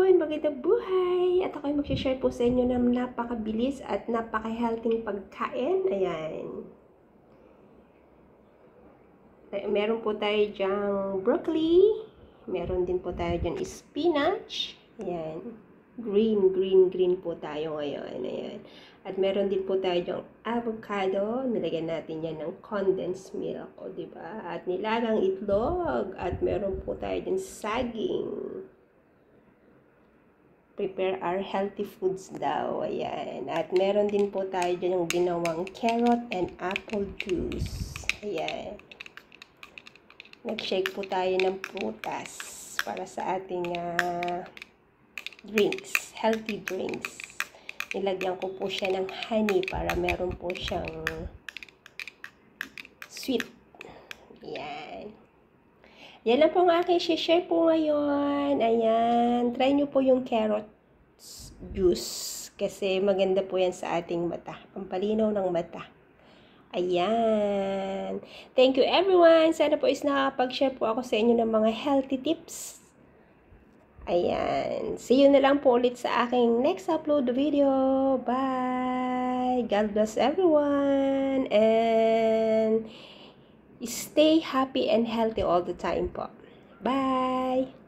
afternoon, magandang buhay! At ako'y mag-share po sa inyo ng napakabilis at napaka-healthy pagkain. Ayan. Meron po tayo dyang broccoli. Meron din po tayo dyang spinach. Ayan. Green po tayo ngayon. Ayan. At meron din po tayo dyang avocado. Nilagyan natin yan ng condensed milk. O, diba? At nilagang itlog. At meron po tayo dyang saging. Prepare our healthy foods daw. Ayan. At meron din po tayo dyan yung ginawang carrot and apple juice. Ayan. Nag-shake po tayo ng prutas para sa ating drinks. Healthy drinks. Nilagyan ko po siya ng honey para meron po siyang sweet. Ayan. Yan lang po ang aking share po ngayon. Ayan. Try nyo po yung carrot juice. Kasi maganda po yan sa ating mata. Pampalinaw ng mata. Ayan. Thank you everyone. Sana po is nakapag-share po ako sa inyo ng mga healthy tips. Ayan. See you na lang po ulit sa aking next upload video. Bye. God bless everyone. And stay happy and healthy all the time po. Bye!